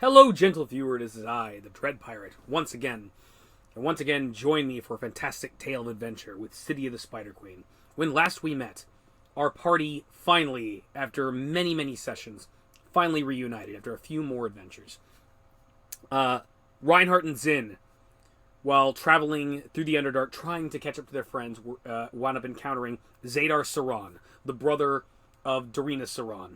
Hello, gentle viewer, it is I, the Dread Pirate, once again. And once again, join me for a fantastic tale of adventure with City of the Spider Queen. When last we met, our party finally, after many, many sessions, finally reunited after a few more adventures. Reinhardt and Zin, while traveling through the Underdark, trying to catch up to their friends, wound up encountering Zadar Saran, the brother of Darina Saran.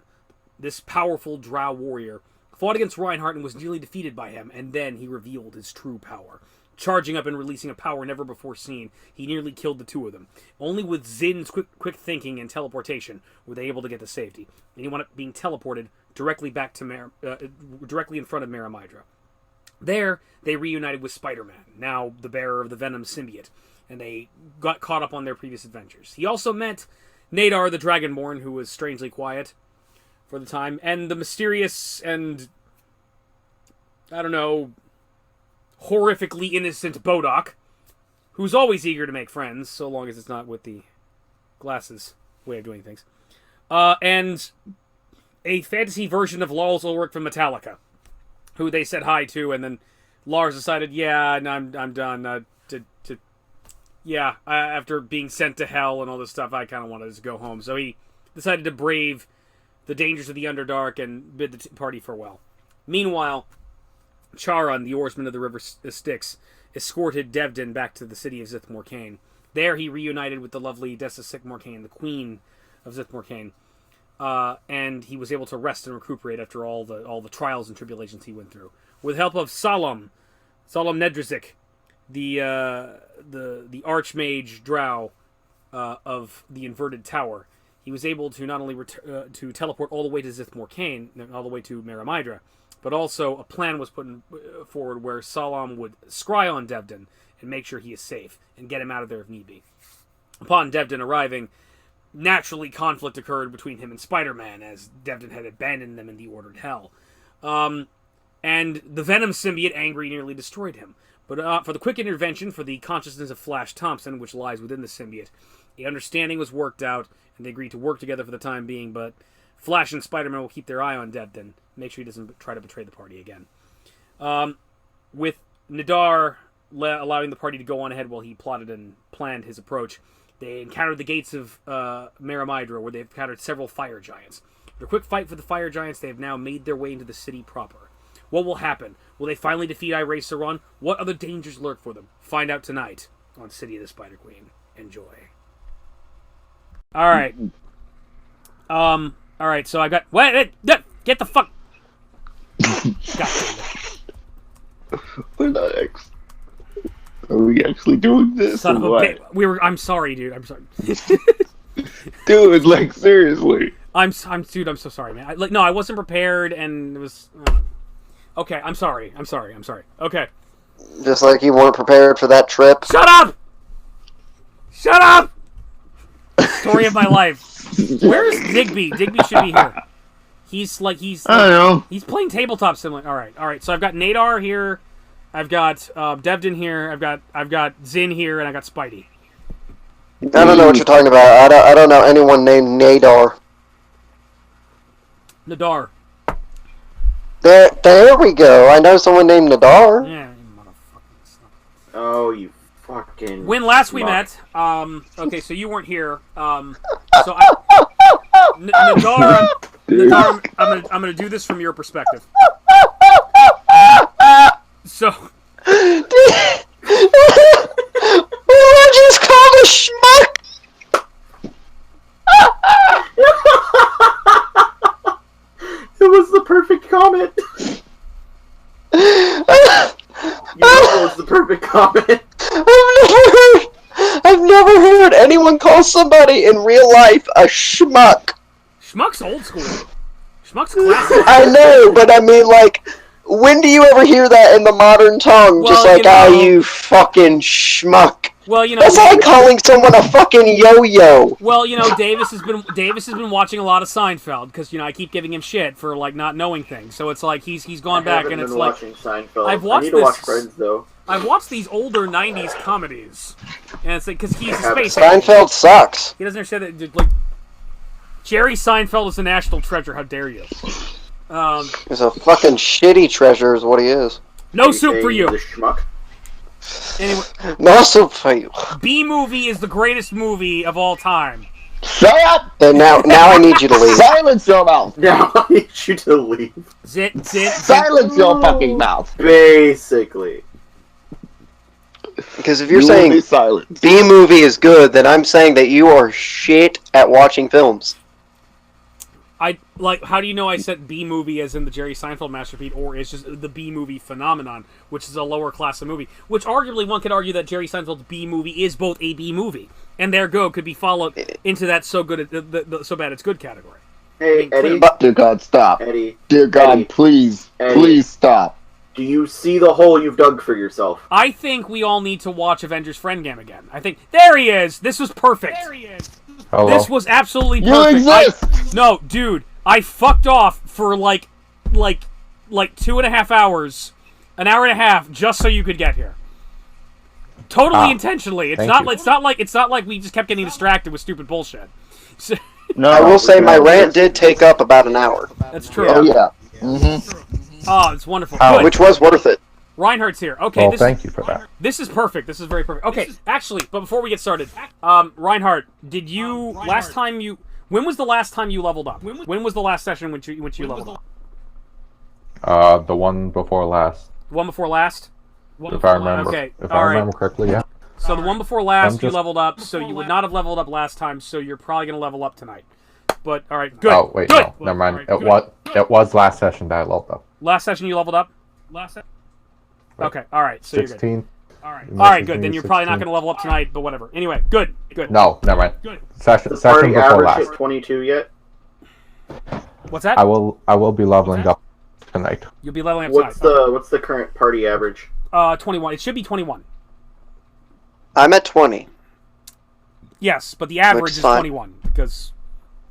This powerful drow warrior fought against Reinhardt and was nearly defeated by him, and then he revealed his true power. Charging up and releasing a power never before seen, he nearly killed the two of them. Only with Zin's quick thinking and teleportation were they able to get to safety, and he wound up being teleported directly back to directly in front of Maerimydra. There, they reunited with Spider-Man, now the bearer of the Venom symbiote, and they got caught up on their previous adventures. He also met Nadar the Dragonborn, who was strangely quiet for the time, and the mysterious and, I don't know, horrifically innocent Bodok, who's always eager to make friends, so long as it's not with the glasses way of doing things. And a fantasy version of Lars Ulrich from Metallica, who they said hi to, and then Lars decided, yeah, no, I'm done. After being sent to hell and all this stuff, I kind of wanted to just go home. So he decided to brave the dangers of the Underdark and bid the party farewell. Meanwhile, Charon, the oarsman of the River Styx, escorted Devdin back to the city of Zith Morcaine. There he reunited with the lovely Dessa Sic Morcaine, the queen of Zith Morcaine, and he was able to rest and recuperate after all the trials and tribulations he went through. With help of Salam Nedrazik, the archmage drow of the Inverted Tower, he was able to not only to teleport all the way to Zith Morcaine, all the way to Maerimydra, but also a plan was put forward where Salam would scry on Devdin and make sure he is safe and get him out of there if need be. Upon Devdin arriving, naturally conflict occurred between him and Spider-Man, as Devdin had abandoned them in the Ordered Hell. And the Venom symbiote, angry, nearly destroyed him. But for the quick intervention for the consciousness of Flash Thompson, which lies within the symbiote, the understanding was worked out, and they agreed to work together for the time being, but Flash and Spider-Man will keep their eye on Devdin, make sure he doesn't try to betray the party again. With Nadar allowing the party to go on ahead while he plotted and planned his approach, they encountered the gates of Maerimydra, where they've encountered several fire giants. After a quick fight for the fire giants, they have now made their way into the city proper. What will happen? Will they finally defeat Irae Saran? What other dangers lurk for them? Find out tonight on City of the Spider Queen. Enjoy. Alright. Alright, so I got... Wait, get the fuck... God damn it. We're not Are we actually doing this? Son of a bitch. I'm sorry, dude. I'm sorry. Dude, like, seriously. I'm so sorry, man. No, I wasn't prepared, and it was... Okay, I'm sorry. Okay. Just like you weren't prepared for that trip. Shut up! Shut up! Story of my life. Where's Digby? Digby should be here. He's I don't know. He's playing tabletop similar. All right. So I've got Nadar here. I've got Devdin here. I've got Zin here, and I got Spidey. I don't know what you're talking about. I don't know anyone named Nadar. Nadar. There we go. I know someone named Nadar. Yeah, you motherfucking. Oh, you fucking... When last we met, okay, so you weren't here, Nadar, I'm gonna do this from your perspective. So... What I just called a schmuck? It was the perfect comment. You know it was the perfect comment. I've never heard anyone call somebody in real life a schmuck. Schmuck's old school. Schmuck's classic. I know, but I mean, like, when do you ever hear that in the modern tongue? Well, just like, you know, you fucking schmuck. Well, you know, that's like calling someone a fucking yo-yo. Well, you know, Davis has been watching a lot of Seinfeld because, you know, I keep giving him shit for like not knowing things. So it's like he's gone back and it's like Seinfeld. I've watched I need to watch Friends though. I've watched these older '90s comedies, and it's like because he's a space Seinfeld sucks. He doesn't understand that. Like Jerry Seinfeld is a national treasure. How dare you? He's a fucking shitty treasure is what he is. No soup for you. The schmuck. Anyway, No soup for you. B-movie is the greatest movie of all time. Shut up! Then now I need you to leave. Silence your mouth! Now I need you to leave. Zit. Silence your fucking mouth! Basically. Because if you're You will be saying silent. B-movie is good, then I'm saying that you are shit at watching films. How do you know I said B-movie as in the Jerry Seinfeld masterpiece, or it's just the B-movie phenomenon, which is a lower class of movie? Which arguably one could argue that Jerry Seinfeld's B-movie is both a B-movie, and there could be followed into that so bad it's good category. Hey, Eddie. Dear God, stop. Eddie. Dear God, Eddie. please. Eddie. Please stop. Do you see the hole you've dug for yourself? I think we all need to watch Avengers Friendgame again. I think... There he is! This was perfect! There he is! Hello. This was absolutely You perfect. exist! No, dude, I fucked off for like 2.5 hours, an hour and a half, just so you could get here. Totally intentionally. It's thank not. you. It's not like we just kept getting distracted with stupid bullshit. So, No, I will say my rant did take up about an hour, that's true. Oh, yeah. Mm-hmm. Oh, it's wonderful. Oh. Good. which was worth it. Reinhardt's here. Okay, Well, thank you for that. This is perfect. This is very perfect. Okay, actually, but before we get started, Reinhardt, did you last time you? When was the last time you leveled up? When was the last session when you leveled up? The one before last, The one before last. if I remember. Okay, If all I right. remember correctly, yeah. So the one before last, I'm you just- leveled up. So you would not have leveled up last time. So you're probably gonna level up tonight. But all right, good. Oh wait, good. no, never mind. All right, It was last session that I leveled up. Last session you leveled up. Okay, all right. So you're good. 16. All right, good. Then you're probably not gonna level up tonight. But whatever. Anyway, good. No, never mind. Session The party before average last. is 22 yet? What's that? I will be leveling up tonight. You'll be leveling up What's tonight. what's the current party average? 21. It should be 21. I'm at 20. Yes, but the average is is fine. 21 because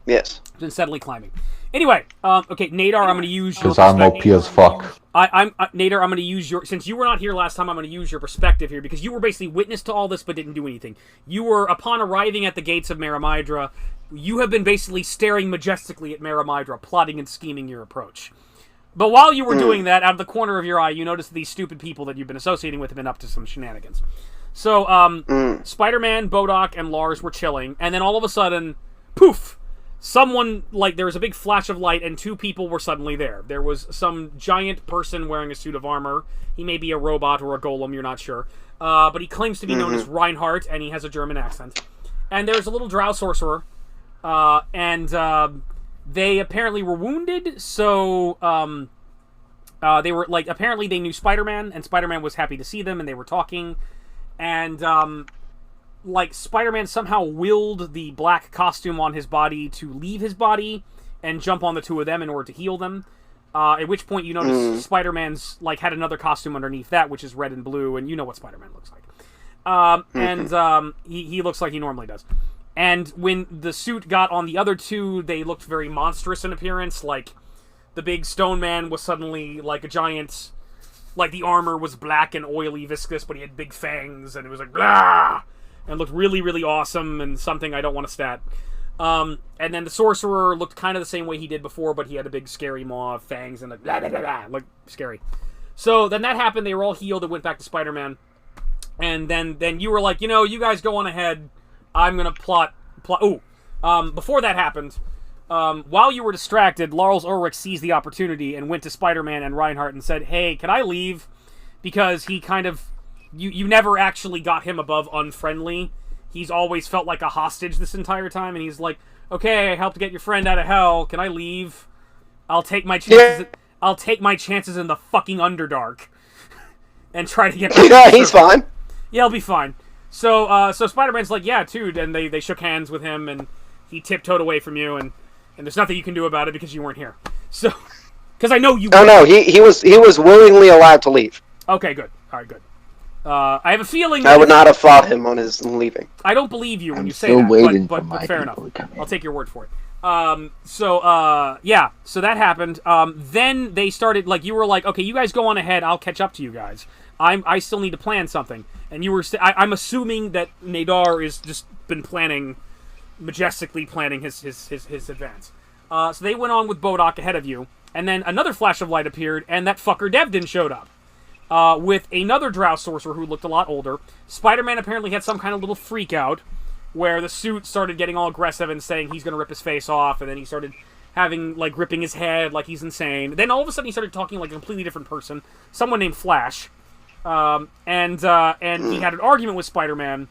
Yes. it's been steadily climbing. Anyway, okay, Nadar, I'm going to use your Because I'm OP as fuck. Nadar, I'm going to use your... Since you were not here last time, I'm going to use your perspective here, because you were basically witness to all this but didn't do anything. You were, upon arriving at the gates of Maerimydra, you have been basically staring majestically at Maerimydra, plotting and scheming your approach. But while you were doing that, out of the corner of your eye, you noticed these stupid people that you've been associating with have been up to some shenanigans. So, Spider-Man, Bodok, and Lars were chilling, and then all of a sudden, poof! Someone, there was a big flash of light, and two people were suddenly there. There was some giant person wearing a suit of armor. He may be a robot or a golem, you're not sure. But he claims to be known as Reinhardt, and he has a German accent. And there's a little drow sorcerer, and they apparently were wounded, so they were, apparently they knew Spider-Man, and Spider-Man was happy to see them, and they were talking. And, Spider-Man somehow willed the black costume on his body to leave his body and jump on the two of them in order to heal them. At which point you notice Spider-Man's, had another costume underneath that, which is red and blue, and you know what Spider-Man looks like. He looks like he normally does. And when the suit got on the other two, they looked very monstrous in appearance. The big stone man was suddenly like a giant... the armor was black and oily, viscous, but he had big fangs, and it was blah! And looked really, really awesome, and something I don't want to stat. And then the sorcerer looked kind of the same way he did before, but he had a big scary maw of fangs and blah, blah, blah, blah, looked scary. So then that happened, they were all healed, and went back to Spider-Man. And then you were like, you guys go on ahead, I'm gonna plot... before that happened, while you were distracted, Lars Ulrich seized the opportunity and went to Spider-Man and Reinhardt and said, hey, can I leave? Because he kind of... You never actually got him above unfriendly. He's always felt like a hostage this entire time, and he's like, okay, I helped get your friend out of hell. Can I leave? I'll take my chances. Yeah. I'll take my chances in the fucking Underdark. And try to get... Yeah, he's fine. Yeah, he'll be fine. So Spider-Man's like, yeah, dude, and they shook hands with him, and he tiptoed away from you, and there's nothing you can do about it because you weren't here. So, because I know you... Oh, no, he was willingly allowed to leave. Okay, good. All right, good. I have a feeling... I would not have fought him on his leaving. I don't believe you when you say still that, waiting but for my fair enough. people to come in. I'll take your word for it. So that happened. Then they started, you were like, okay, you guys go on ahead, I'll catch up to you guys. I still need to plan something. And you were... I'm assuming that Nadar is just been majestically planning his advance. So they went on with Bodok ahead of you. And then another flash of light appeared, and that fucker Devdin showed up. With another drow sorcerer who looked a lot older. Spider-Man apparently had some kind of little freak out, where the suit started getting all aggressive and saying he's going to rip his face off, and then he started having, like, ripping his head like he's insane. Then all of a sudden he started talking like a completely different person, someone named Flash. And he had an argument with Spider-Man.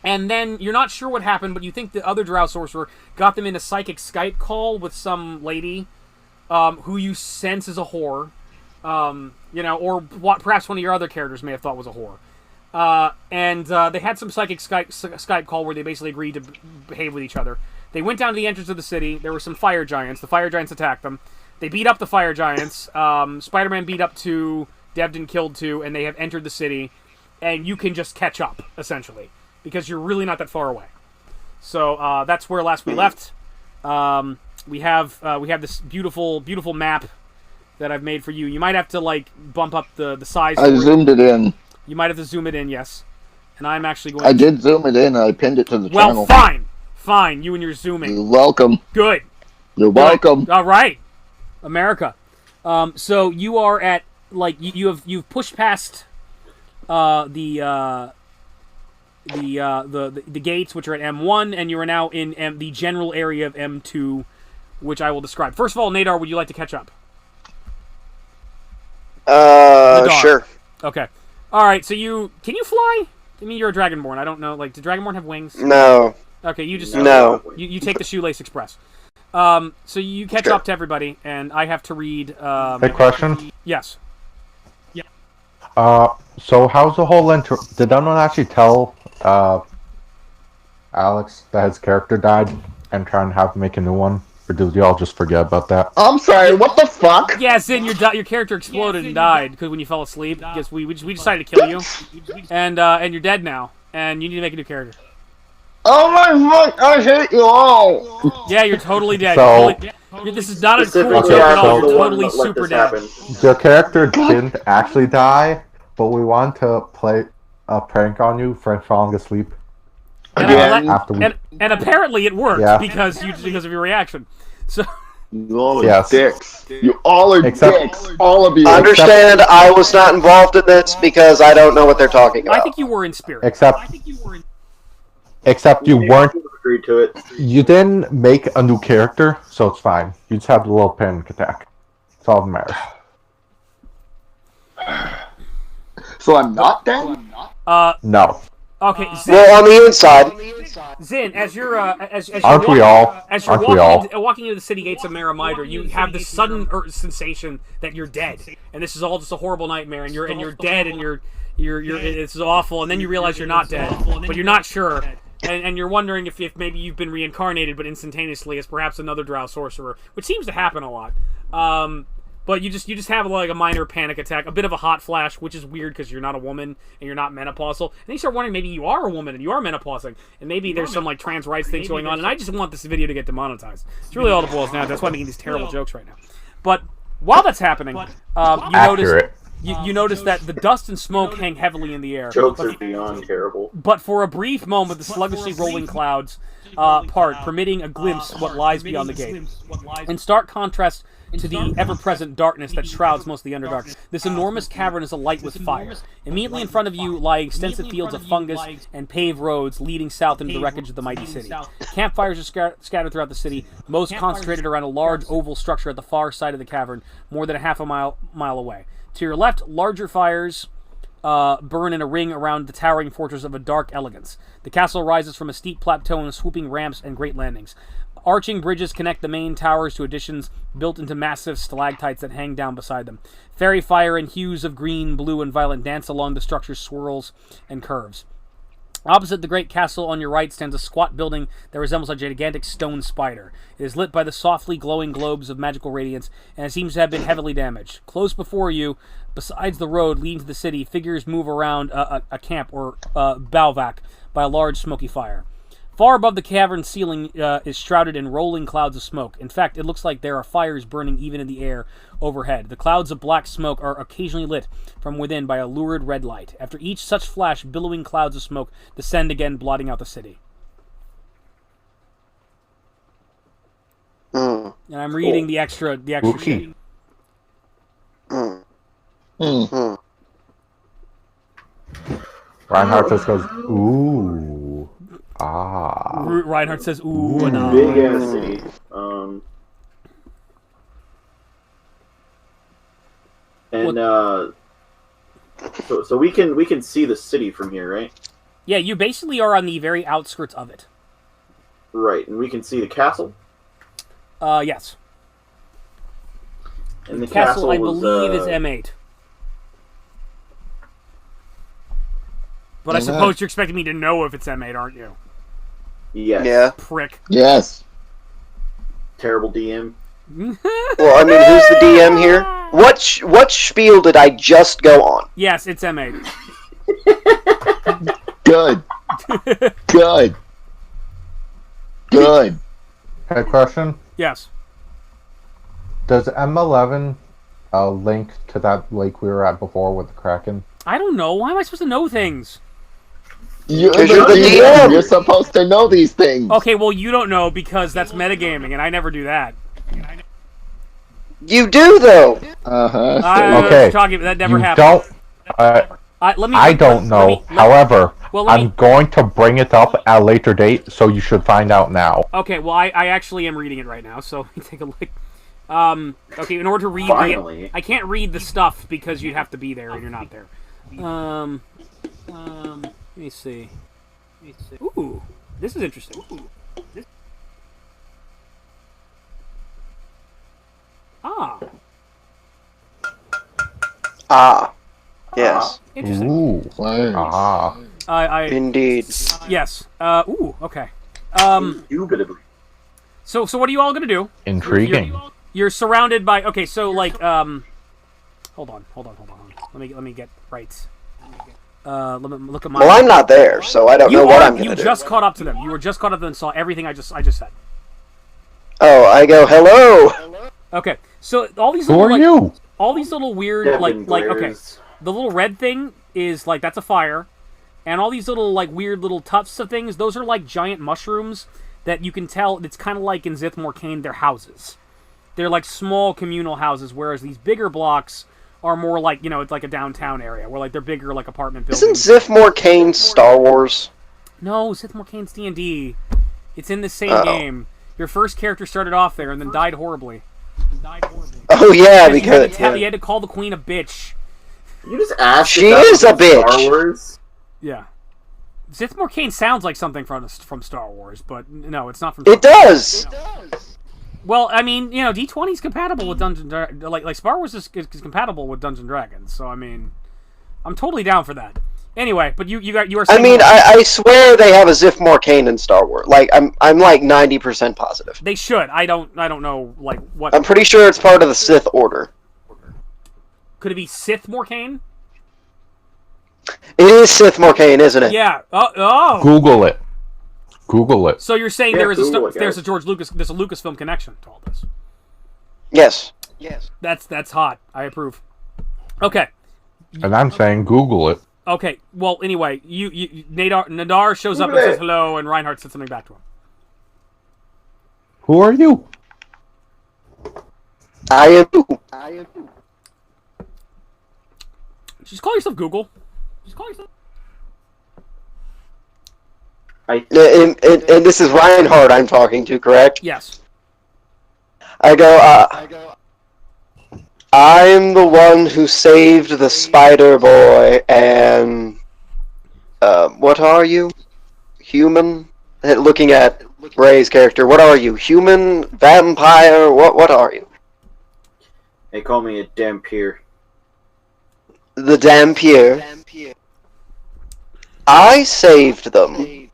And then you're not sure what happened, but you think the other drow sorcerer got them in a psychic Skype call with some lady who you sense is a whore. Or what perhaps one of your other characters may have thought was a whore. And they had some psychic Skype call where they basically agreed to behave with each other. They went down to the entrance of the city. There were some fire giants. The fire giants attacked them. They beat up the fire giants. Spider-Man beat up 2. Devdin killed 2, and they have entered the city. And you can just catch up, essentially, because you're really not that far away. So that's where last we left. We have this beautiful, beautiful map that I've made for you. You might have to, like, bump up the size. I zoomed it in. You might have to zoom it in, yes. And I'm actually going I did zoom it in, and I pinned it to the channel. Well, fine. You and your zooming. You're welcome. Good. You're welcome. All right. America. So you are at, like, you've pushed past the gates, which are at M1, and you are now in the general area of M2, which I will describe. First of all, Nadar, would you like to catch up? Sure. Okay. All right. So can you fly? I mean, you're a Dragonborn. I don't know. Like, do Dragonborn have wings? No. Okay. You just no. You take the Shoelace Express. So you catch up to everybody, and I have to read. Hey, question. Yes. Yeah. So how's the whole did anyone actually tell Alex that his character died and try and have him make a new one? Or did you all just forget about that? I'm sorry, what the fuck? Yeah, Zin, your character exploded and died because when you fell asleep. Because we decided to kill you, and you're dead now, and you need to make a new character. Oh my fuck! I hate you all. Yeah, you're totally dead. So, this is not a cool Specifically, joke at so all. You're the one totally that let super this dead. happen. your character didn't actually die, but we want to play a prank on you for falling asleep. Again? After we... And apparently it worked Yeah. because of your reaction. So You all are Yes. dicks. You all are Except- dicks. All of you. Understand, I was not involved in this because I don't know what they're talking about. I think you were in spirit. Except you weren't. Agreed to it. You didn't make a new character, so it's fine. You just have the little panic attack. It's all that matters. So I'm not dead? No. Okay, Zin, Well, on the inside. Zin, as you're as you're Aren't we walking, all? as you're Aren't we walking all? walking into the city gates of Maerimydra, you have this sudden sensation that you're dead, and this is all just a horrible nightmare, and you're dead, and you're it's awful, and then you realize you're not dead, but you're not sure, and you're wondering if maybe you've been reincarnated, but instantaneously as perhaps another drow sorcerer, which seems to happen a lot. But you just have like a minor panic attack, a bit of a hot flash, which is weird because you're not a woman and you're not menopausal. And then you start wondering maybe you are a woman and you are menopausing, and maybe there's some like trans rights things going on. And I just want this video to get demonetized. It's really all it boils down to. That's why I'm making these terrible jokes right now. But while that's happening, you notice that the dust and smoke hang heavily in the air. Jokes are beyond terrible. But for a brief moment, the sluggishly rolling clouds part, permitting a glimpse of what lies beyond the gate. In stark contrast to the ever-present darkness that shrouds most of the Underdark, this enormous cavern is alight with fire. Immediately in front of you lie extensive fields of fungus and paved roads leading south into the wreckage of the mighty city. Campfires are scattered throughout the city, most concentrated around a large oval structure at the far side of the cavern, more than a half a mile away. To your left, larger fires burn in a ring around the towering fortress of a dark elegance. The castle rises from a steep plateau and swooping ramps and great landings. Arching bridges connect the main towers to additions built into massive stalactites that hang down beside them. Fairy fire in hues of green, blue, and violet dance along the structure's swirls and curves. Opposite the great castle on your right stands a squat building that resembles a gigantic stone spider. It is lit by the softly glowing globes of magical radiance, and it seems to have been heavily damaged. Close before you, besides the road leading to the city, figures move around a camp or bivouac by a large smoky fire. Far above the cavern ceiling is shrouded in rolling clouds of smoke. In fact, it looks like there are fires burning even in the air overhead. The clouds of black smoke are occasionally lit from within by a lurid red light. After each such flash, billowing clouds of smoke descend again, blotting out the city. Mm. And I'm reading the extra Spooky. shit. Mm. Hmm. Mm. Reinhardt just goes, ooh. Ah. Reinhardt says, "Ooh, and Big ah." ass city. So we can see the city from here, right? Yeah, you basically are on the very outskirts of it. Right, and we can see the castle. Yes. And The castle, I was, believe, is M8. But I M8. suppose you're expecting me to know if it's M8, aren't you? Yes. Yeah. Prick. Yes. Terrible DM. Well, I mean, who's the DM here? What spiel did I just go on? Yes, it's M8. Good. Good. Good. Hey, question. Yes. Does M11 link to that lake we were at before with the Kraken? I don't know. Why am I supposed to know things? You're 'Cause you're the DM. DM. You're supposed to know these things. Okay, well, you don't know because that's metagaming, and I never do that. You do, though. Uh-huh. Okay. That never You happened. don't. I don't know. However, I'm going to bring it up at a later date, so you should find out now. Okay, well, I actually am reading it right now, so let me take a look. Okay, in order to read Finally. I can't read the stuff because you'd have to be there and you're not there. Let me see. Ooh, this is interesting. Ah, Ah. Yes. interesting. Ooh. Flames. Ah. Indeed. Yes. Ooh, okay. Indubitably. So what are you all gonna do? Intriguing. You're surrounded by. Okay, so like hold on. Let me get right. Let me look at my. Well, I'm not there, so I don't know what I'm gonna You do. just caught up to them. You were just caught up to them and saw everything I just said. Oh, I go, hello! Okay, so all these Who little, are like, you? all these little weird Devin okay, glares. the little red thing is like that's a fire, and all these little like weird little tufts of things, those are like giant mushrooms that you can tell it's kind of like in Zith Morcaine, they're houses. They're like small communal houses, whereas these bigger blocks are more like, you know, it's like a downtown area where like they're bigger like apartment buildings. Isn't Zith Morcaine Star Wars? No, Zith Morcaine's D&D. It's in the same game. Your first character started off there and then died horribly. Oh yeah, because you had to call the queen a bitch. You just asked. She if that is was a in bitch. Star Wars. Yeah. Zith Morcaine sounds like something from Star Wars, but no, it's not from. it does. Well, I mean, you know, D20 is compatible with like Star Wars is compatible with Dungeons and Dragons, so I mean, I'm totally down for that. Anyway, but you are. I mean, I swear they have a Zith Morcaine in Star Wars. Like I'm like 90% positive. They should. I don't know like what. I'm pretty sure it's part of the Sith Order. Could it be Sith Morcaine? It is Sith Morcaine, isn't it? Yeah. Oh. Google it. Google it. So you're saying Yeah, there's guys. a Lucasfilm connection to all this? Yes. That's hot. I approve. Okay. And I'm saying Google it. Okay. Well, anyway, Nadar shows up and says hello, and Reinhardt said something back to him. Who are you? I am. Just call yourself Google. Just call yourself. And this is Reinhardt I'm talking to, correct? Yes. I go, I'm the one who saved the Spider Boy, and what are you? Human? Looking at Ray's character, what are you? Human? Vampire? What are you? They call me a Dampier. The Dampier. I saved them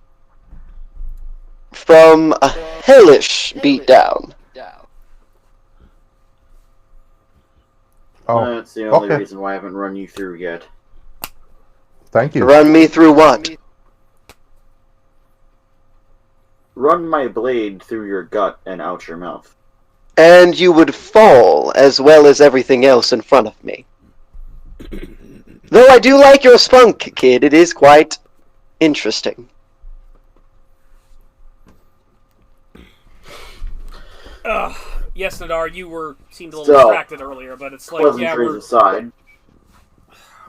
from a hellish beatdown. Oh, That's the only okay. reason why I haven't run you through yet. Thank you. Run me through what? Run my blade through your gut and out your mouth. And you would fall, as well as everything else in front of me. Though I do like your spunk, kid. It is quite interesting. Yes, Nadar, you seemed a little distracted earlier, but it's like, yeah, we're aside.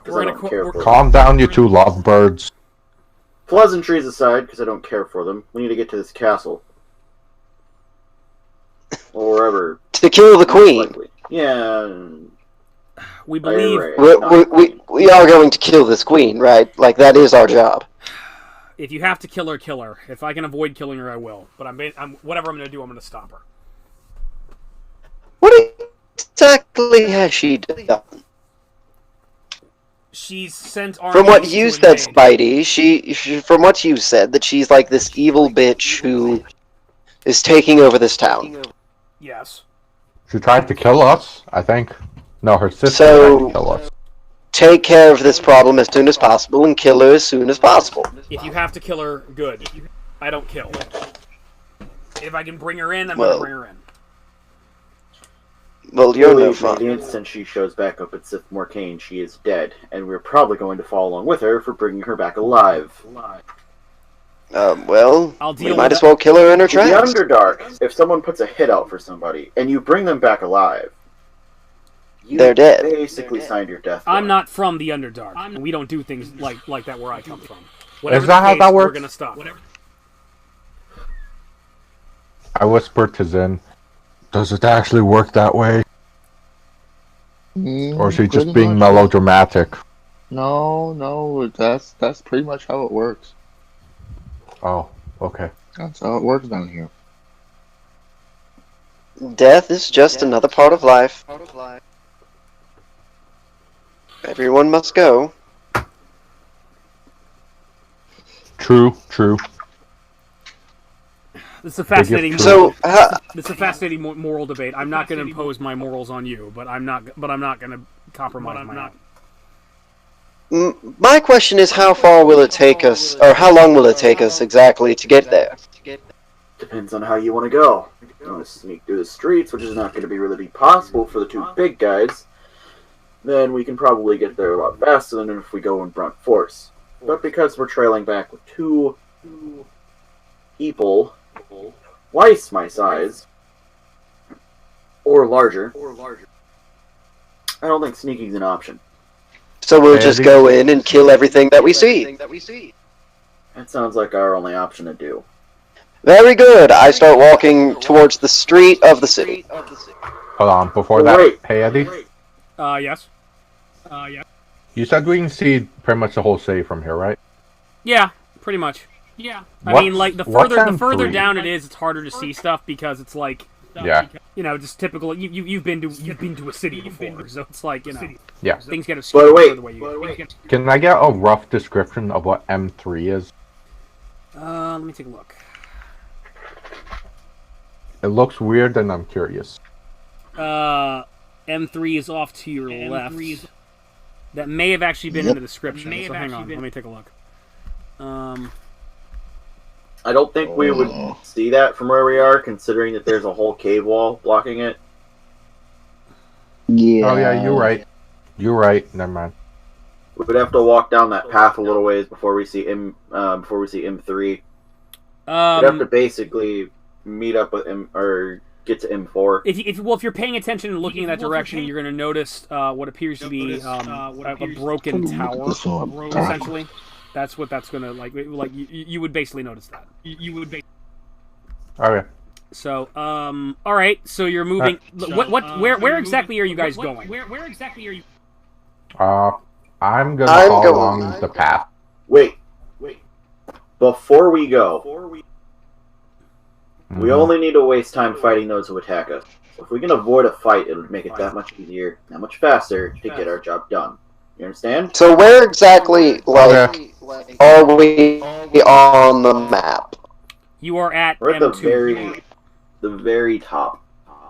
Calm down, you two lovebirds. Pleasantries aside, because I don't care for them. We need to get to this castle. Or wherever. To kill the queen. Likely. Yeah. We believe we are going to kill this queen, right? Like, that is our job. if you have to kill her, kill her. If I can avoid killing her, I will. But whatever I'm going to do, I'm going to stop her. What exactly has she done? She's sent armies. From what you said, Spidey, from what you said, that she's like this evil bitch who is taking over this town. Yes. She tried to kill us, I think. No, her sister tried to kill us. Take care of this problem as soon as possible and kill her as soon as possible. If you have to kill her, good. I don't kill. If I can bring her in, I'm going to bring her in. Well, you're no fun. The instant she shows back up at Sith Morcane, she is dead, and we're probably going to follow along with her for bringing her back alive. Well, we might as well kill her in her tracks. The Underdark, if someone puts a hit out for somebody, and you bring them back alive, they're dead. Basically signed your death. I'm not from the Underdark. We don't do things like that where I come from. Is that how that works? We're going to stop. I whispered to Zin, does it actually work that way? Or is she just being melodramatic? No, that's pretty much how it works. Oh, okay. That's how it works down here. Death is just another part of life. Everyone must go. True. This is a fascinating. So, this is a fascinating moral debate. I'm not going to impose my morals on you, but I'm not going to compromise my own. My question is, how far will it take us, or how long will it take us exactly to get there? Depends on how you want to go. If you want to sneak through the streets, which is not going to really be possible for the two big guys, then we can probably get there a lot faster than if we go in brunt force. But because we're trailing back with two people twice my size, or larger, I don't think sneaking's an option. So we'll just go in and kill everything that we see. That sounds like our only option to do. Very good. I start walking towards the street of the city. Hold on, before that, Wait. hey Eddie? Yes. You said we can see pretty much the whole city from here, right? Yeah, pretty much. Yeah. I mean, like, the further down it is, it's harder to see stuff because it's like, Yeah. you know, just typical. You've been to a city before, so it's like, you know, Yeah. things get obscured the way you go. Can I get a rough description of what M3 is? Let me take a look. It looks weird and I'm curious. M3 is off to your left. That may have actually been in the description, so hang on, let me take a look. I don't think we would see that from where we are, considering that there's a whole cave wall blocking it. Yeah. Oh yeah, you're right. You're right. Never mind. We would have to walk down that path a little ways before we see M3. We'd have to basically meet up with M or get to M4. If you're paying attention and looking in that direction, you're going to notice what appears to be a broken tower, essentially. That's what that's going to like. You would basically notice that. Okay. So, all right. So you're moving. Where exactly are you guys going? Where exactly are you? I'm gonna go along the path. Wait. Before we go, we only need to waste time fighting those who attack us. So if we can avoid a fight, it'll make it that much easier, that much faster to get our job done. You understand? So where exactly, are we on the map? You are at We're at M2. the very top.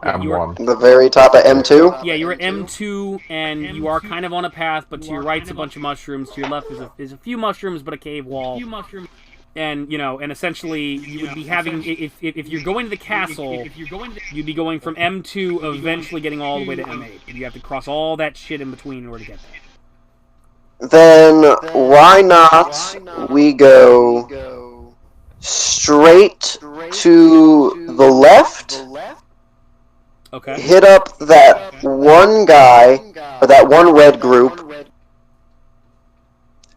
M1. The very top of M2? Yeah, you're at M2, and you are kind of on a path, but to your right's a bunch of mushrooms, to your left is a few mushrooms, but a cave wall. And, you know, and essentially, you would be having, if you're going to the castle, you'd be going from M2, eventually getting all the way to M8. And you have to cross all that shit in between in order to get there. Then why not we go straight to the left Okay. hit up that one guy, or that one red group.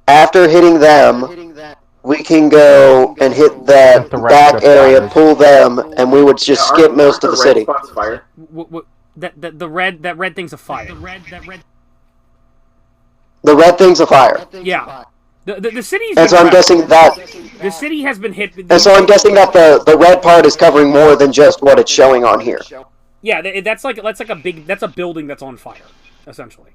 After hitting them, we can go and hit that back area, pull them, and we would just skip most of the city. Fire? That red thing's a fire. The red thing's a fire. Yeah. The city's. And so I'm guessing that. The city has been hit. And so I'm guessing that the red part is covering more than just what it's showing on here. Yeah, that's like a building that's on fire, essentially.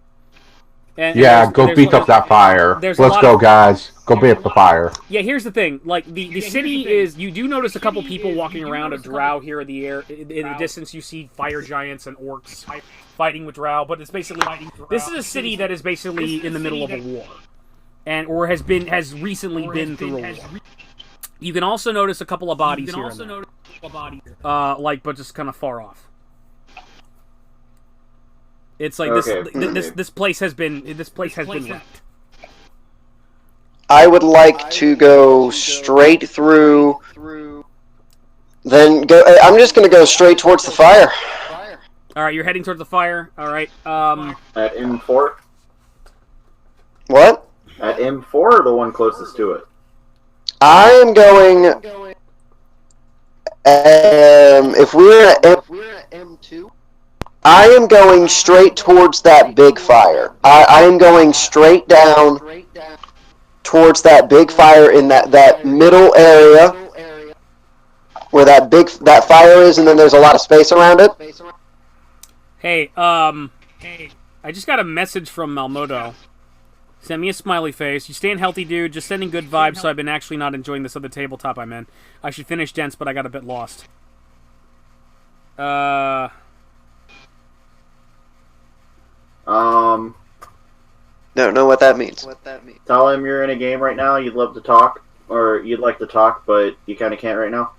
And go beat up that fire. Let's go, guys. Go beat up the fire. Yeah, here's the thing. Like, the city is... You do notice a couple people walking around, a drow here in the air. In the distance, you see fire giants and orcs fighting with drow. But it's basically... This is a city that is basically in the middle of a war. Or has recently been through a war. You can also notice a couple of bodies here and there. But just kind of far off. It's like this place has been wrecked. I would like to go straight through. Then go. I'm just going to go straight towards the fire. All right, you're heading towards the fire. All right. At M4. What? At M4, or the one closest to it? I am going. If we're at M2. I am going straight towards that big fire. I am going straight down towards that big fire in that middle area where that fire is, and then there's a lot of space around it. Hey, I just got a message from Malmodo. Send me a smiley face. You staying healthy, dude. Just sending good vibes, so I've been actually not enjoying this other tabletop I'm in. I should finish Dense, but I got a bit lost. Don't know what that means. Tell him you're in a game right now, you'd love to talk, or you'd like to talk, but you kind of can't right now.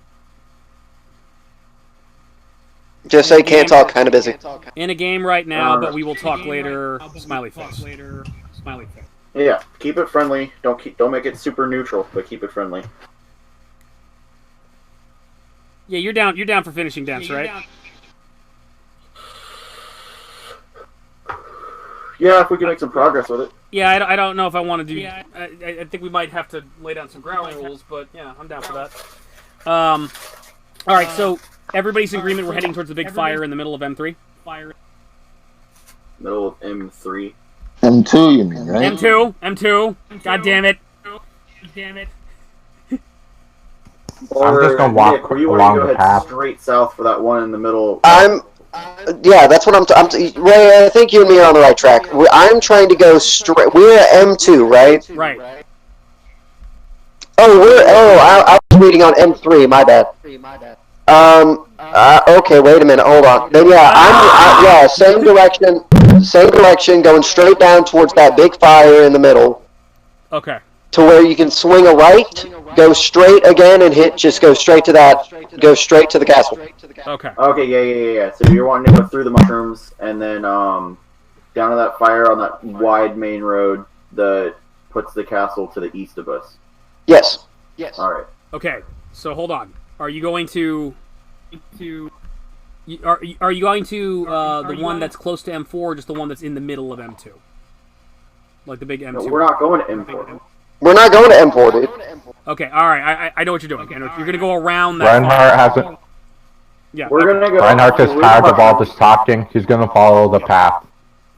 Just say can't talk, kind of busy. In a game right now, but we will talk later. Smiley face. Yeah, keep it friendly. Don't make it super neutral, but keep it friendly. Yeah, you're down for finishing Dense, right? Yeah, if we can make some progress with it. Yeah, I don't know if I want to do... I think we might have to lay down some ground rules, but yeah, I'm down for that. Alright, so everybody's in agreement we're heading towards the big fire in the middle of M3? Middle of M3. M2, you mean, right? M2. God damn it. Or, I'm just gonna walk Nick, you along want to the go path. straight south for that one in the middle? Yeah, that's what Ray, I think you and me are on the right track. I'm trying to go straight. We're at M2, right? Right. I was reading on M3. My bad. Okay, wait a minute. Hold on. Then yeah, same direction, going straight down towards that big fire in the middle. Okay. To where you can swing a right, go straight again, and go straight to the castle. Okay. Okay, yeah. So you're wanting to go through the mushrooms, and then down to that fire on that wide main road that puts the castle to the east of us. Yes. Alright. Okay, so hold on. Are you going to... Are you going to the one that's close to M4, or just the one that's in the middle of M2? Like the big M2? No, we're not going to M4. We're not going to M4, dude. Okay, alright, I know what you're doing. You're going to go around that... Reinhardt hasn't... Yeah. We're gonna go... Reinhardt is tired of all this talking. He's gonna follow the path.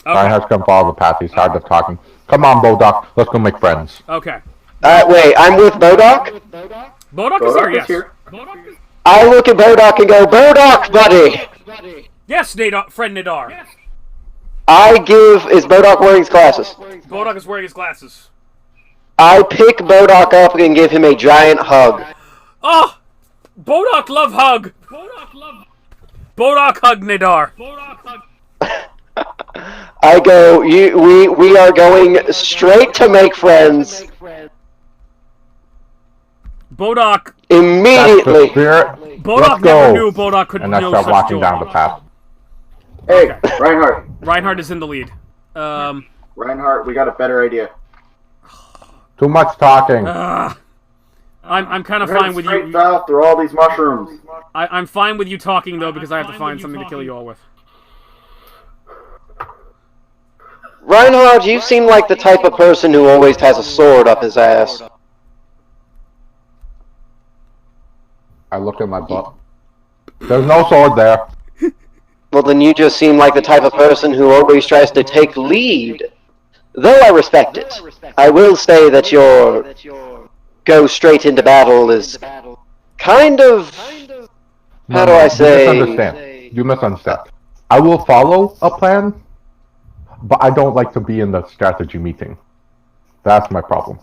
Okay. Reinhardt's gonna follow the path. He's tired of talking. Come on, Bodok. Let's go make friends. Okay. Wait, I'm with Bodok? Bodok is here, yes. I look at Bodok and go, Bodok, buddy! Yes, friend Nadar. Is Bodok wearing his glasses? Bodok is wearing his glasses. I pick Bodok up and give him a giant hug. Oh! Bodok love hug! Bodok hug Nadar. I go, we are going straight to make friends. Bodok immediately. Bodok never knew Bodok could know such walking joy. down the path. Hey, okay. Reinhardt. Reinhardt is in the lead. Reinhardt, we got a better idea. Too much talking. I'm kind of fine with you. Straight south through all these mushrooms. I'm fine with you talking though because I have to find something to kill you all with. Reinhard, you seem like the type of person who always has a sword up his ass. I look at my butt. There's no sword there. Well, then you just seem like the type of person who always tries to take lead. Though I respect it, I will say that your go straight into battle is kind of... How do I say... You misunderstand. I will follow a plan, but I don't like to be in the strategy meeting. That's my problem.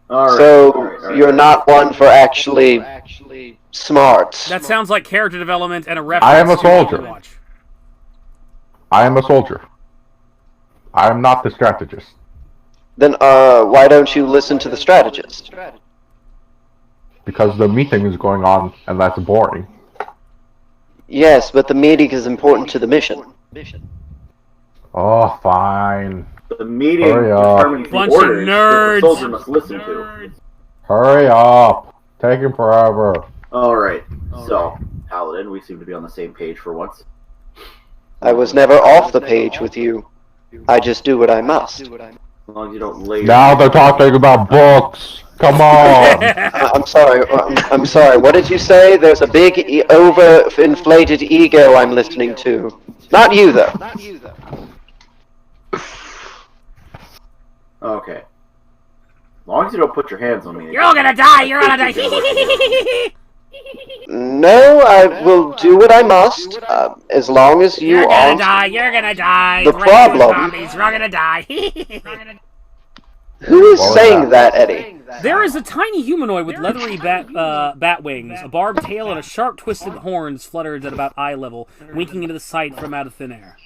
So, you're not one for actually smart. That sounds like character development and a reference I am a to soldier. Overwatch. I am a soldier. I am not the strategist. Then, why don't you listen to the strategist? Because the meeting is going on, and that's boring. Yes, but the meeting is important to the mission. Oh, fine. The meeting Hurry up. determines the Bunch of orders that nerds. the soldier must listen to. Hurry up. Taking forever. Alright, so, Paladin, we seem to be on the same page for once. I was never off the page with you. I just do what I must. As long as you don't lay Now they're talking about books. Come on. I'm sorry. I'm sorry. What did you say? There's a big, overinflated ego I'm listening to. Not you, though. Okay. As long as you don't put your hands on me. You're all gonna die! You're gonna die! No, I will do what I must, as long as you You're gonna aren't die! You're gonna die! the problem. Zombies, you're all gonna die! Who is saying that, Eddie? There is a tiny humanoid with leathery bat wings, a barbed tail, and a sharp twisted horns fluttered at about eye level, winking into the sight from out of thin air.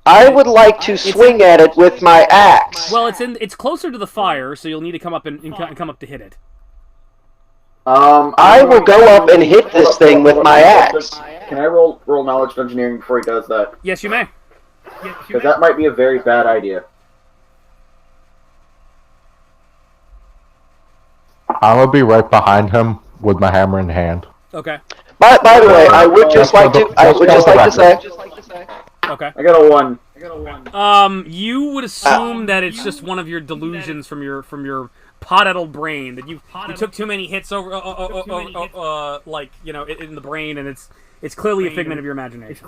I would like to swing at it with my axe. Well, it's closer to the fire, so you'll need to come up and come up to hit it. I will go up and hit this thing with my axe. Can I roll knowledge of engineering before he does that? Yes, you may. Because that might be a very bad idea. I'm gonna be right behind him with my hammer in hand. Okay. By the way, I would just like to say. Okay. I got a 1. You would assume that it's just one of your delusions from your pot-addled brain, that you took too many hits over, like, you know, in the brain, and it's clearly a figment of your imagination.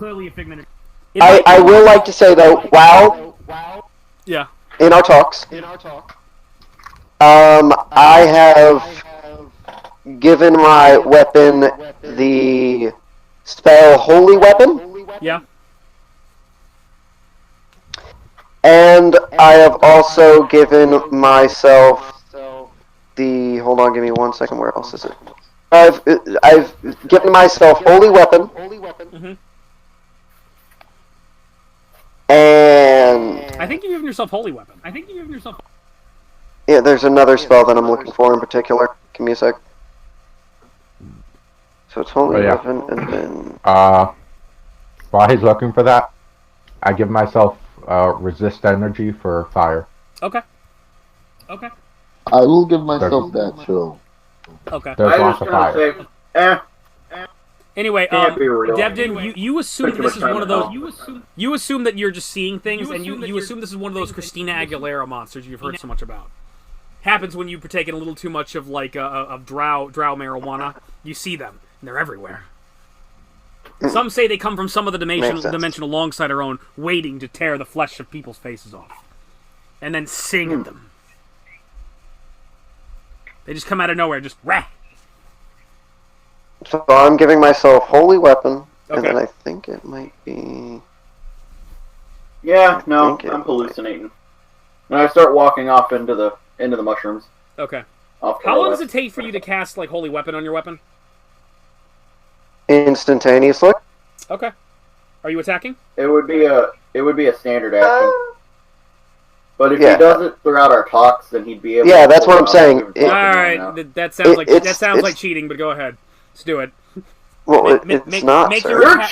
I will like to say though, wow. Yeah. In our talks, I have given my weapon the spell Holy Weapon. Yeah. And I have also given myself the... Hold on, give me 1 second. Where else is it? I've given myself Holy Weapon. Mm-hmm. And... I think you've given yourself Holy Weapon. Yeah, there's another spell that I'm looking for in particular. Give me a sec. So it's Holy Weapon, and then... While he's looking for that, I give myself resist energy for fire. Okay. I will give myself that too. Okay. There's lots of fire. Anyway, Can't be real. Devdin, you assume that this is one of those. You assume that you're just seeing things, and you assume this is one of those Christina Aguilera monsters you've heard so much about. Happens when you partake in a little too much of like of drow marijuana. You see them, and they're everywhere. Some say they come from some other dimension alongside our own, waiting to tear the flesh of people's faces off, and then sing at them. They just come out of nowhere, just rah. So I'm giving myself Holy Weapon, and then I think it might be... Yeah, no, I'm hallucinating. And I start walking off into the mushrooms. Okay. How long does it take for you to cast like Holy Weapon on your weapon? Instantaneously. Okay. Are you attacking? It would be a standard action. But if he does it throughout our talks, then he'd be able. Yeah, that's what I'm saying. Alright, that sounds like cheating, but go ahead. Let's do it. Well, it's not, sir.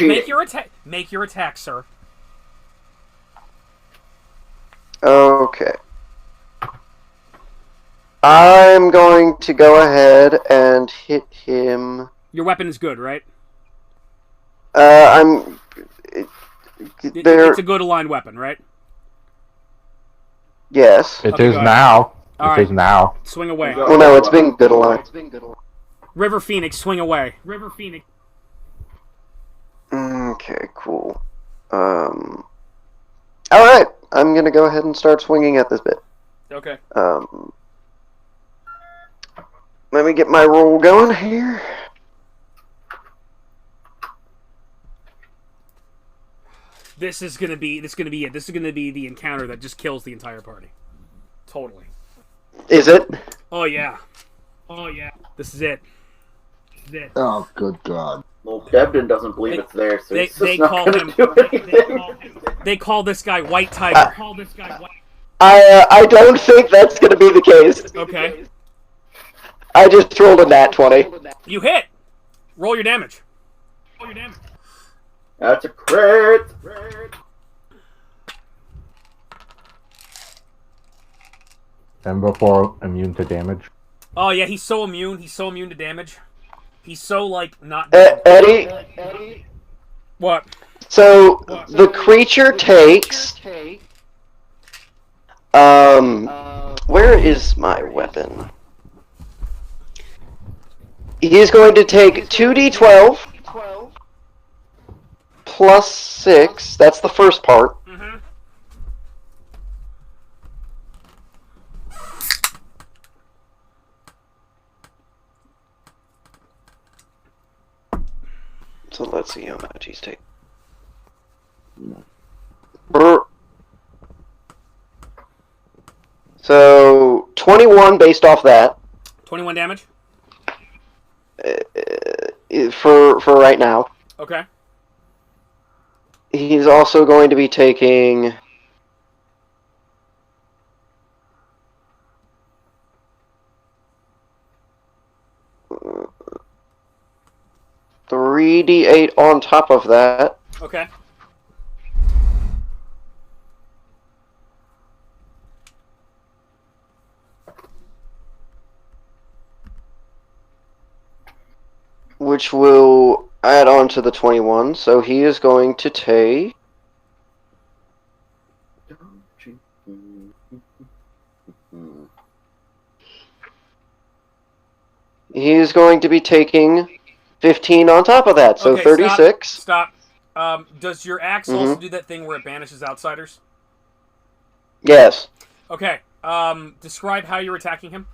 Make your attack, sir. Okay. I'm going to go ahead and hit him. Your weapon is good, right? It's a good aligned weapon, right? Yes. It Okay, is go ahead. now. All It right. is now. Swing away. Well, no, it's been good a lot. River Phoenix, swing away. River Phoenix. Okay, cool. Alright, I'm gonna go ahead and start swinging at this bit. Okay. Let me get my roll going here. This is gonna be it. This is gonna be the encounter that just kills the entire party. Totally. Is it? Oh yeah. Oh yeah. This is it. This is it. Oh, good God. Well, Devden doesn't believe They- it's there, so they- it's just they not call gonna him- do anything. They call this guy White Tiger. I don't think that's gonna be the case. Okay. I just rolled a nat 20. You hit. Roll your damage. That's a crit. And before immune to damage. Oh yeah, he's so immune. He's so immune to damage. He's so like not. Eddie, What? so the creature takes... where is my weapon? He's going to take 2d12 plus 6. That's the first part. Mm-hmm. So let's see how much he's taking. So 21 based off that 21 damage. for right now. Okay. He's also going to be taking 3d8 on top of that. Okay. Which will add on to the 21, so he is going to take... He's going to be taking 15 on top of that, so Okay, 36. Stop. Does your axe also do that thing where it banishes outsiders? Yes. Okay. Describe how you're attacking him.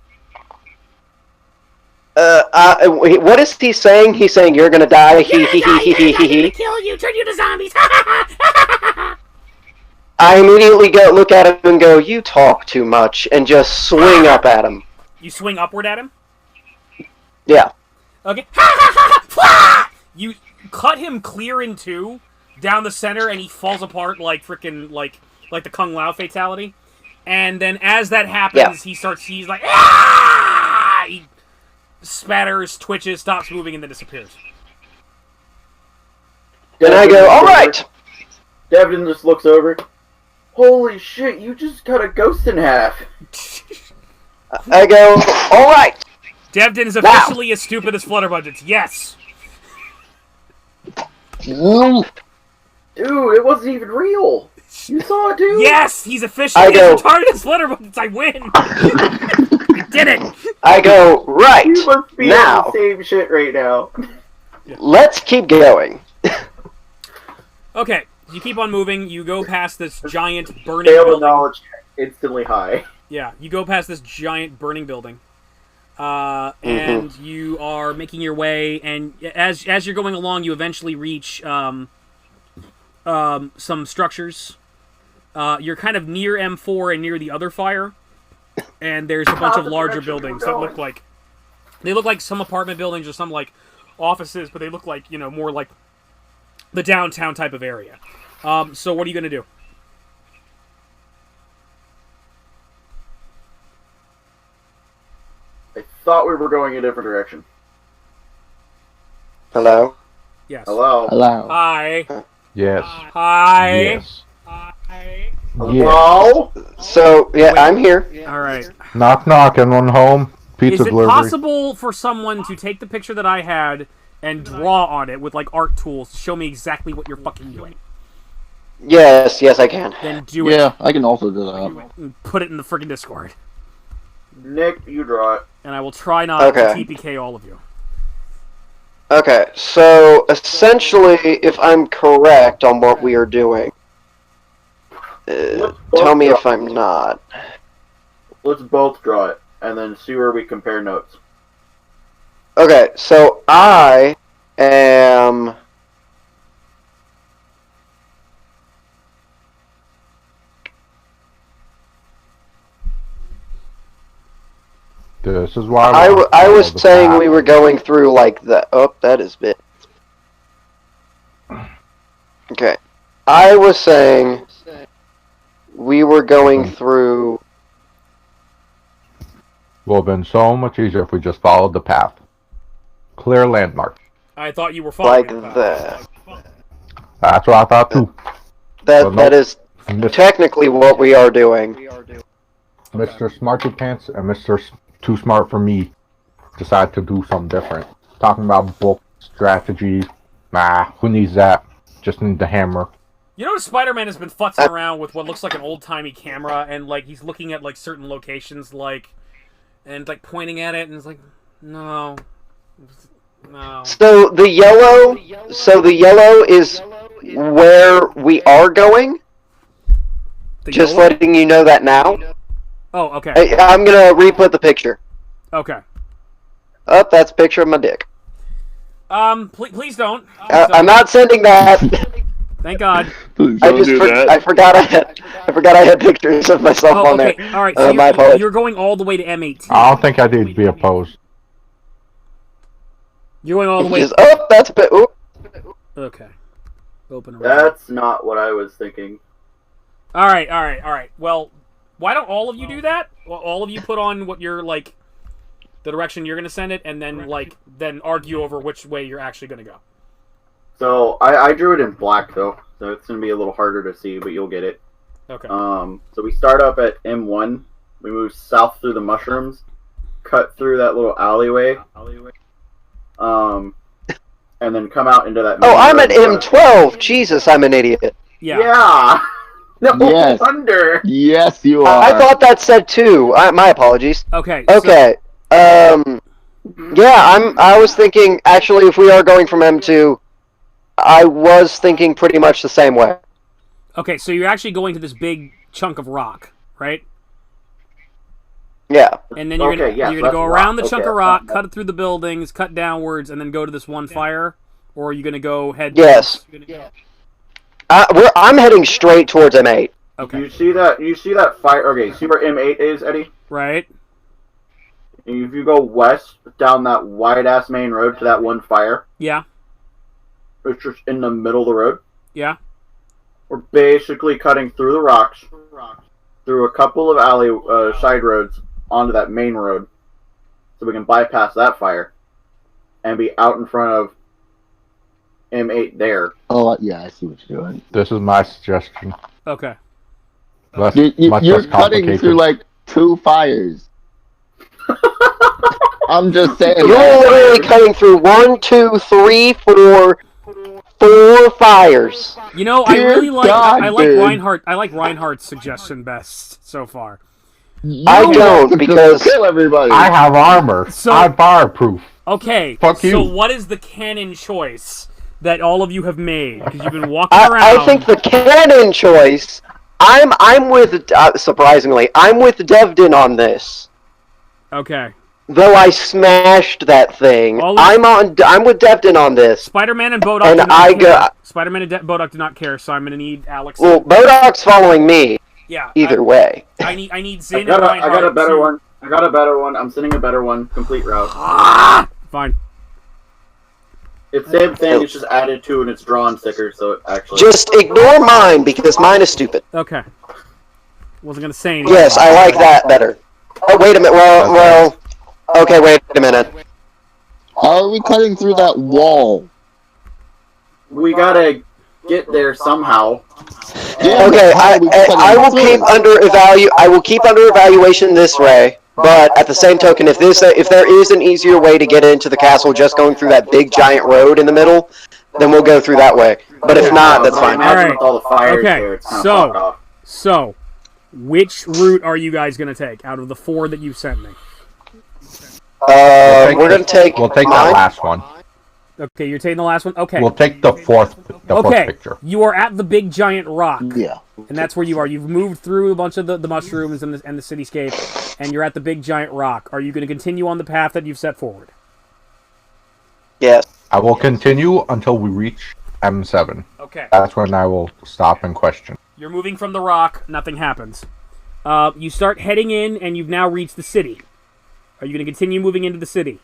What is he saying? He's saying you're gonna die. He. Kill you, turn you to zombies. I immediately look at him and go, "You talk too much," and just swing up at him. You swing upward at him. Yeah. Okay. You cut him clear in two down the center, and he falls apart like freaking like the Kung Lao fatality. And then as that happens, he's like, ah! He spatters, twitches, stops moving, and then disappears. Then I go, "All right." Devin just looks over. Holy shit! You just cut a ghost in half. I go, "All right." Devden is officially as stupid as Flutterbudgets. Yes. Dude, it wasn't even real. You saw it, dude. Yes, he's officially as retarded as Flutterbudgets. I win. I did it. I go, "Right You must be now. on the same shit right now. Let's keep going." Okay, you keep on moving. You go past this giant burning Scale of building. knowledge instantly high. Yeah, you go past this giant burning building, and you are making your way. And as you're going along, you eventually reach some structures. You're kind of near M4 and near the other fire, and there's a bunch of larger buildings that look like some apartment buildings or some like offices, but they look like more like the downtown type of area. So what are you gonna do? I thought we were going a different direction. Hello. Yes. Hello. Hello. Hi. Yes. Hi. Yes. Yes. Hello. So yeah, I'm here. All right. Knock knock, anyone home? Pizza Is it delivery. possible for someone to take the picture that I had and draw on it with like art tools to show me exactly what you're fucking doing? Yes, I can. Then do it. Yeah, I can also do that. And put it in the freaking Discord. Nick, you draw it. And I will try not to Okay. TPK all of you. Okay, so essentially, if I'm correct on what we are doing, tell me if I'm not. Let's both draw it, and then see where we compare notes. Okay, so I am... This is why I was saying we were going through like the... Oh, that is bit. Okay. I was saying we were going through... Would have been so much easier if we just followed the path. Clear landmark. I thought you were following like that. That's what I thought too. That is technically what we are doing. Mr. Smarty Pants and Mr. Too Smart for Me decide to do something different. Talking about book strategy. Nah, who needs that? Just need the hammer. You know, Spider-Man has been futzing around with what looks like an old-timey camera, and like he's looking at like certain locations, and like pointing at it, and it's like, no. So the yellow is where we are going. Just letting you know that now. Oh, okay. I'm gonna re-put the picture. Okay. Oh, that's a picture of my dick. Please don't. I'm not sending that. Thank God. Please don't do that. I forgot I had pictures of myself on there. All right. So my apologies. you're going all the way to M18. I don't think I need to be opposed. You're going all the way. Oh, that's a bit. Ooh. Okay. Open. That's not what I was thinking. All right. Well, why don't all of you do that? Well, all of you put on what you're like, the direction you're gonna send it, and then argue over which way you're actually gonna go. So I drew it in black though, so it's gonna be a little harder to see, but you'll get it. Okay. So we start up at M1. We move south through the mushrooms, cut through that little alleyway. And then come out into that. Oh, I'm at M12. Jesus, I'm an idiot. Yeah. No wonder. Yes, you are. I thought that said 2. My apologies. Okay. Okay. Yeah, I was thinking, actually, if we are going from M2, I was thinking pretty much the same way. Okay, so you're actually going to this big chunk of rock, right? Yeah. And then you're gonna go around the chunk of rock, cut it through the buildings, cut downwards, and then go to this one fire? Or are you gonna go head... Yes. I'm heading straight towards M8. Okay. You see that fire... Okay, see where M8 is, Eddie? Right. If you go west down that wide-ass main road to that one fire... Yeah. It's just in the middle of the road. Yeah. We're basically cutting through the rocks, through a couple of side roads, onto that main road, so we can bypass that fire, and be out in front of M8 there. Oh, yeah, I see what you're doing. This is my suggestion. Okay. You're cutting through, like, 2 fires. I'm just saying. You're literally cutting through 1, 2, 3, 4 fires. You know, I really like Reinhardt. I like Reinhardt's suggestion best so far. I don't, because kill everybody. I have armor. I'm fireproof. Okay. Fuck you. So what is the canon choice that all of you have made? Because you've been walking around. I think the canon choice. I'm with surprisingly. I'm with Devdin on this. Okay. Though I smashed that thing, I'm with Devdin on this. Spider-Man and Bodok do not care. Spider-Man and Bodok do not care, so I'm gonna need Alex. Well, Bodok's following me. Yeah. Either way. I need Zin and I got a Reinhardt better one. I got a better one. I'm sending a better one. Complete route. Fine. It's the same thing. It's just added to and it's drawn sticker, so it actually. Just ignore mine because mine is stupid. Okay. Wasn't gonna say anything. Yes, I like that better. Oh, wait a minute. Well. Okay, wait a minute. How are we cutting through that wall? We gotta get there somehow. Yeah, okay, I will keep under evaluation this way. But at the same token, if there is an easier way to get into the castle, just going through that big giant road in the middle, then we'll go through that way. But if not, that's fine. Imagine Alright. with all the fires Okay, there, it's kind of fucked off. So, which route are you guys going to take out of the 4 that you sent me? We're going to take... We'll take mine. that last one. Okay, you're taking the last one? Okay. We'll take the fourth Okay, picture. you are at the big giant rock. Yeah. And that's where you are. You've moved through a bunch of the mushrooms and the cityscape, and you're at the big giant rock. Are you going to continue on the path that you've set forward? Yes. I will continue until we reach M7. Okay. That's when I will stop and question. You're moving from the rock. Nothing happens. You start heading in, and you've now reached the city. Are you going to continue moving into the city?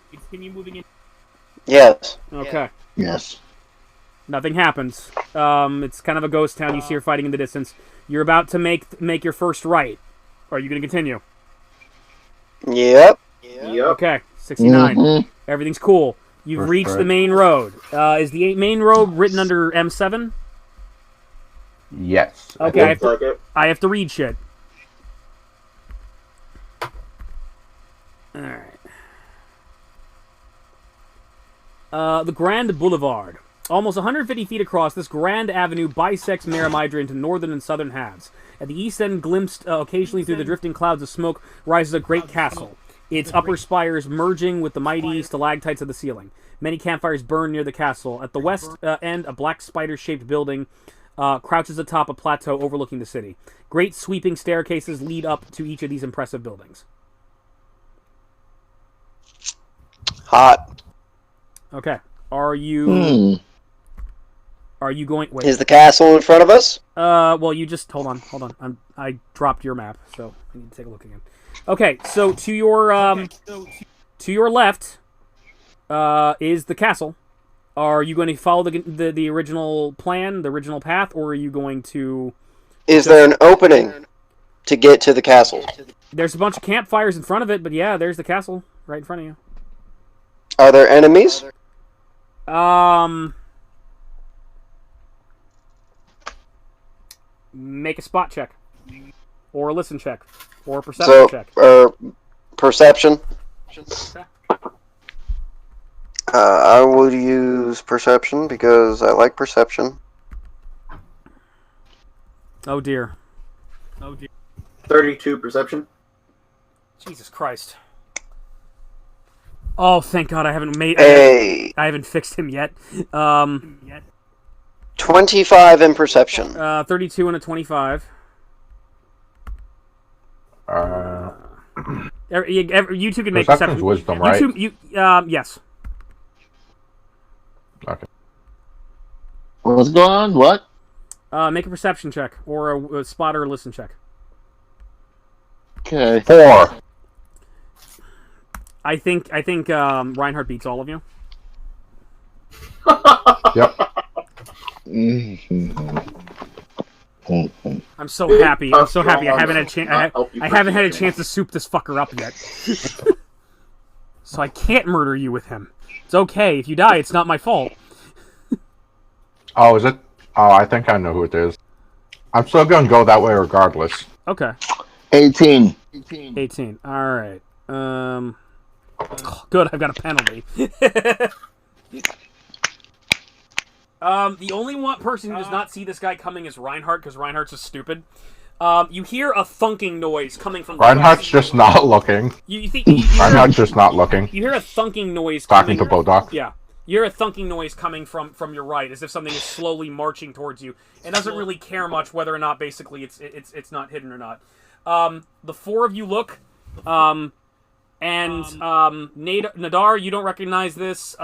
Yes. Okay. Yes. Nothing happens. It's kind of a ghost town. You see her fighting in the distance. You're about to make your first right. Are you going to continue? Yep. Yep. Okay. 69. Mhm. Everything's cool. You've First reached right. the main road. Is the main road written under M7? Yes. Okay. Looks like it. I have to read shit. Alright. The Grand Boulevard. Almost 150 feet across, this grand avenue bisects Maerimydra into northern and southern halves. At the east end, glimpsed occasionally through the drifting clouds of smoke, rises a great castle. Its upper spires merging with the mighty stalactites of the ceiling. Many campfires burn near the castle. At the west end, a black spider-shaped building crouches atop a plateau overlooking the city. Great sweeping staircases lead up to each of these impressive buildings. Hot. Okay. Are you going... Wait. Is the castle in front of us? Well, you just... Hold on. I dropped your map, so I need to take a look again. Okay, so to your, to your left, is the castle. Are you going to follow the original plan, the original path, or are you going to... Is there an opening to get to the castle? There's a bunch of campfires in front of it, but yeah, there's the castle right in front of you. Are there enemies? Make a spot check. Or a listen check. Or a perception check. Perception. I would use perception because I like perception. Oh dear. 32 perception. Jesus Christ. Oh, thank God I haven't made... A I haven't fixed him yet. 25 in perception. 32 and a 25. You two can make Perception's perception. wisdom, right? Yes. Okay. What's going on? What? Make a perception check or a spot or a listen check. Okay. 4. I think Reinhardt beats all of you. Yep. I'm so happy. I'm so happy. I haven't had a chance. I haven't had a chance to soup this fucker up yet. So I can't murder you with him. It's okay. If you die, it's not my fault. Oh, is it? Oh, I think I know who it is. I'm still gonna go that way regardless. Okay. 18. 18. All right. Good. I've got a penalty. The only person who does not see this guy coming is Reinhardt, because Reinhardt's just stupid. You hear a thunking noise coming from... Reinhardt's just not looking. Reinhardt's just not looking. You hear a thunking noise Talking to Bodok. Yeah. You hear a thunking noise coming from your right, as if something is slowly marching towards you. It doesn't really care much whether or not, basically, it's not hidden or not. The 4 of you look... Nadar, you don't recognize this.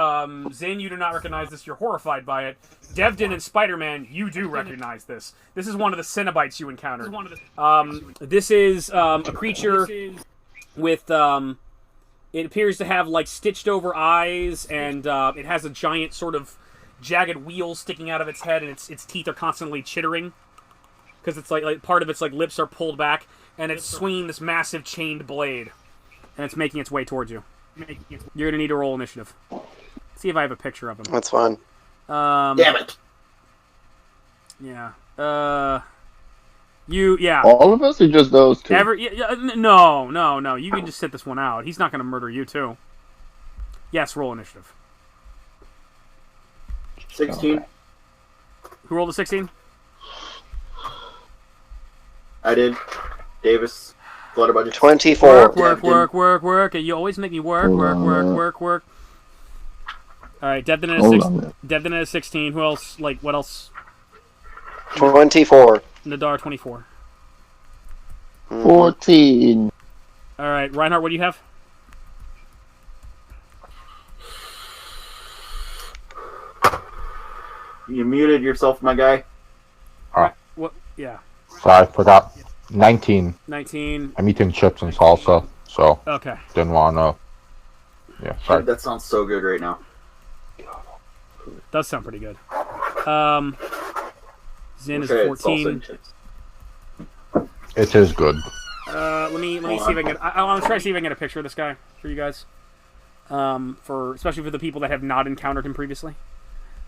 Zin, you do not recognize this. You're horrified by it. Devdin and Spider-Man, you do recognize this. This is one of the Cenobites you encountered. This is a creature with... it appears to have, like, stitched-over eyes, and it has a giant sort of jagged wheel sticking out of its head, and its teeth are constantly chittering. Because it's like part of its lips are pulled back, and it's swinging this massive chained blade. And it's making its way towards you. You're gonna need to roll initiative. See if I have a picture of him. That's fine. Damn it! Yeah. Yeah. All of us or just those two? No. You can just sit this one out. He's not gonna murder you too. Yes, roll initiative. 16. Okay. Who rolled a 16? I did. Davis. Flutter budget. 24. Work. You always make me work. All right, Devin at a Hold 6. on. Devin at a 16. Who else? Like, what else? 24. Nadar 24. 14. All right, Reinhardt, what do you have? You muted yourself, my guy. What? Yeah, Sorry, forgot. 19. 19. I'm eating chips and salsa, so Okay. didn't want to. Yeah, sorry. That sounds so good right now. Does sound pretty good. Zin is Okay, it's salsa 14. and chips. It is good. Let me see if I can. I want to try to see if I can get a picture of this guy for you guys. Especially for the people that have not encountered him previously.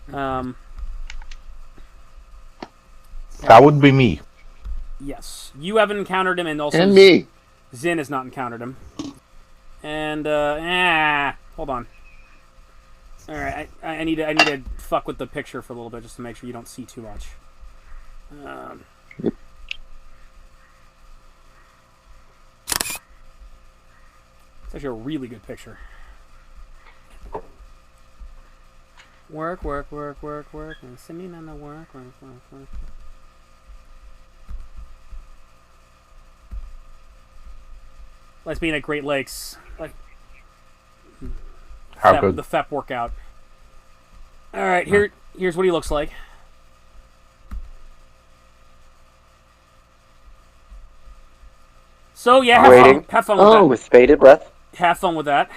That would be me. Yes, you haven't encountered him, and also And me. Zin has not encountered him. And hold on. All right, I need to fuck with the picture for a little bit just to make sure you don't see too much. It's actually a really good picture. Work. And send me on the work. Let's be at Great Lakes. Like How good? the FEP workout. All right, here's what he looks like. So yeah, Waiting. have fun with that. With bated breath. Have fun with that.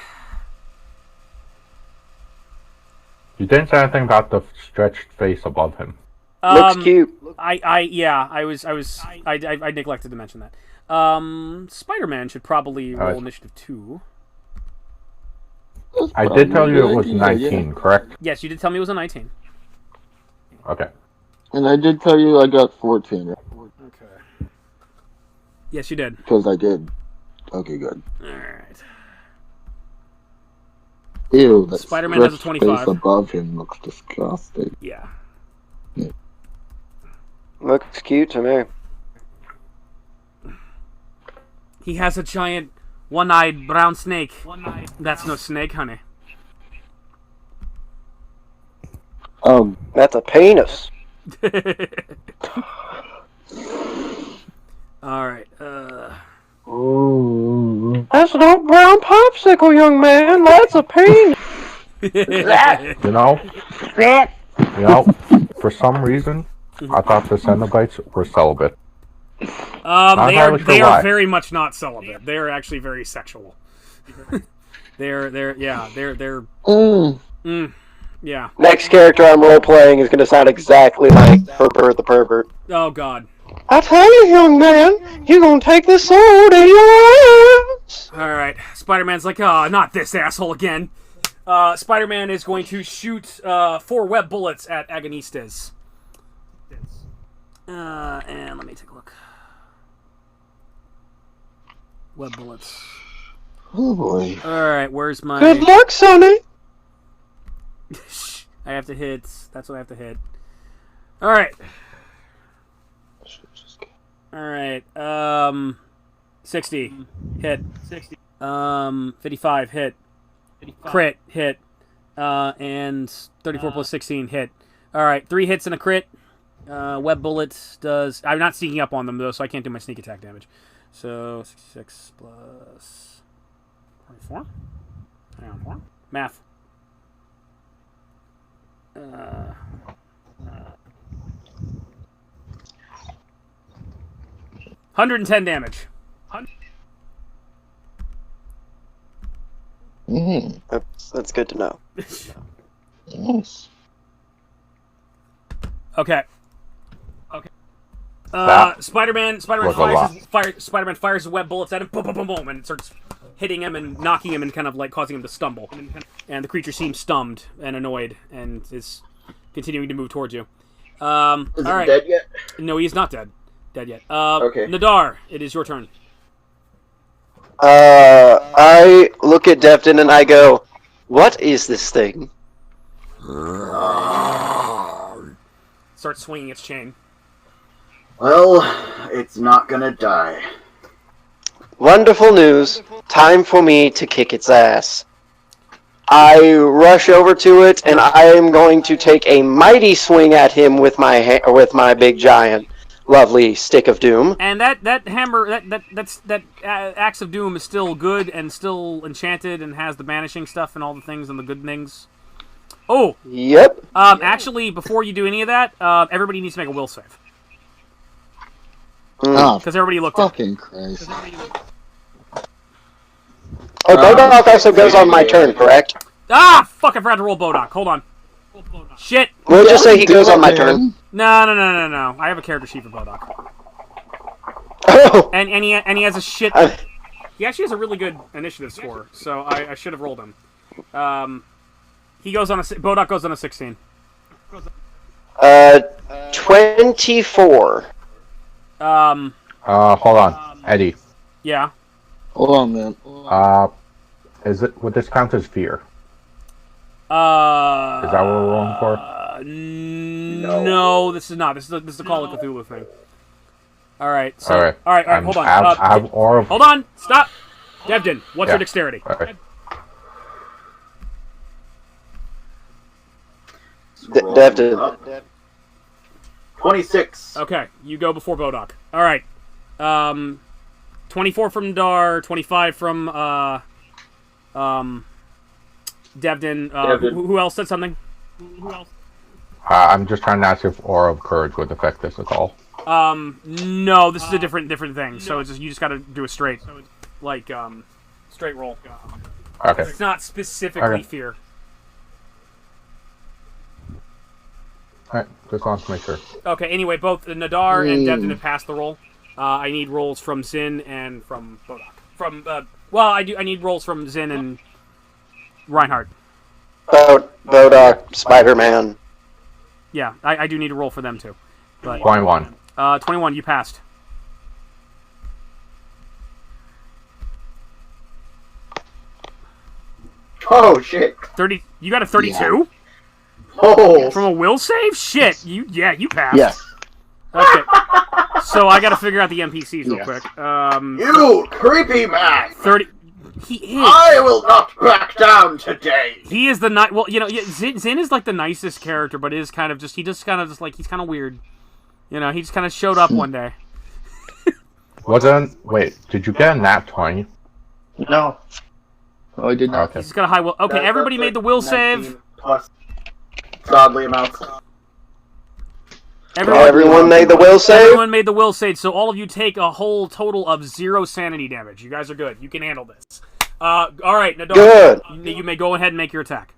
You didn't say anything about the stretched face above him. Looks cute. I neglected to mention that. Spider-Man should probably roll initiative 2. I did tell you it was 19, correct? Yes, you did tell me it was a 19. Okay. And I did tell you I got 14, right? Okay. Yes, you did. Because I did. Okay, good. All right. Ew, that Spider-Man has a stretched 25. face above him looks disgusting. Yeah. Looks cute to me. He has a giant one-eyed brown snake. That's no snake, honey. That's a penis. All right. Ooh. That's no brown popsicle, young man. That's a penis. You know, for some reason, I thought the Cenobites were celibate. They entirely sure are why. very much not celibate. They are actually very sexual. they're yeah. Next character I'm role playing is gonna sound exactly like Herbert the Pervert. Oh God. I tell you, young man, you're gonna take this sword in your ass. All right. Spider-Man's like, not this asshole again. Spider-Man is going to shoot 4 web bullets at Agonistes. And let me take a look. Web bullets. Oh boy. Alright, where's my... Good luck, Sonny. I have to hit... That's what I have to hit. Alright. Alright, 60. Hit. 55. Hit. Crit. Hit. And 34 plus 16. Hit. Alright, 3 hits and a crit. Web bullets does... I'm not sneaking up on them, though, so I can't do my sneak attack damage. So, 66 plus 24? Hang on, 4? Math. 110 damage. That's good to know. Yes. Okay. Spider-Man fires his web bullets at him, boom, boom, boom, boom, and it starts hitting him and knocking him and kind of like causing him to stumble. And the creature seems stunned and annoyed and is continuing to move towards you. All right. Dead yet? No, he's not dead yet. Okay. Nadar, it is your turn. I look at Devton and I go, "What is this thing?" starts swinging its chain. Well, it's not gonna die. Wonderful news. Time for me to kick its ass. I rush over to it, and I am going to take a mighty swing at him with my big giant, lovely stick of doom. And that hammer, that axe of doom is still good and still enchanted and has the banishing stuff and all the things and the good things. Oh, Yep. actually, before you do any of that, everybody needs to make a will save Oh, because everybody looked at it. fucking Christ. Oh, Bodok also goes on my turn, correct? Ah, fuck! I forgot to roll Bodok. Hold on. Shit. We'll just say he goes on my turn. No. I have a character sheet for Bodok. Oh! And he has a shit. He actually has a really good initiative score, so I should have rolled him. He goes on Bodok goes on a 16. 24. Hold on, Eddie. Yeah. Hold on, man. Would this count as fear? Is Is that what we're rolling for? No, this is not. This is the Call of Cthulhu thing. All right. So, All right. Hold on. I have aura of... Hold on. Stop. Devdin, what's your dexterity? All right. Devdin. 26. Okay, you go before Bodok. All right. 24 from Dar, 25 from Devdin. Devdin. Who else said something? I'm just trying to ask if aura of courage would affect this at all. No, this is a different thing. So it's you just got to do a straight, straight roll. Okay. It's not specifically fear. Alright, just want to make sure. Okay. Anyway, both Nadar and Devdin have passed the roll. I need rolls from Zin and from Bodok. I need rolls from Zin and Reinhardt. Bodok, Spider-Man. Yeah, I do need to roll for them too. But 21. 21, you passed. Oh, shit. 30. You got a 32 Oh. from a will save. Shit, you passed. Yes. Okay. So I got to figure out the NPCs real Yes. quick. You creepy man. 30. He is. I will not back down today. He is the Well, Zin is like the nicest character, but is kind of just he's kind of weird. He just kind of showed up one day. Wait, did you get a nat 20? No. Oh, I did not. Okay. He's got a high will. Okay, everybody made the will save. Plus godly amounts. Everyone made the will save? Everyone made the will save, so all of you take a whole total of 0 sanity damage. You guys are good. You can handle this. All right, Nadar. Good. You may go ahead and make your attack.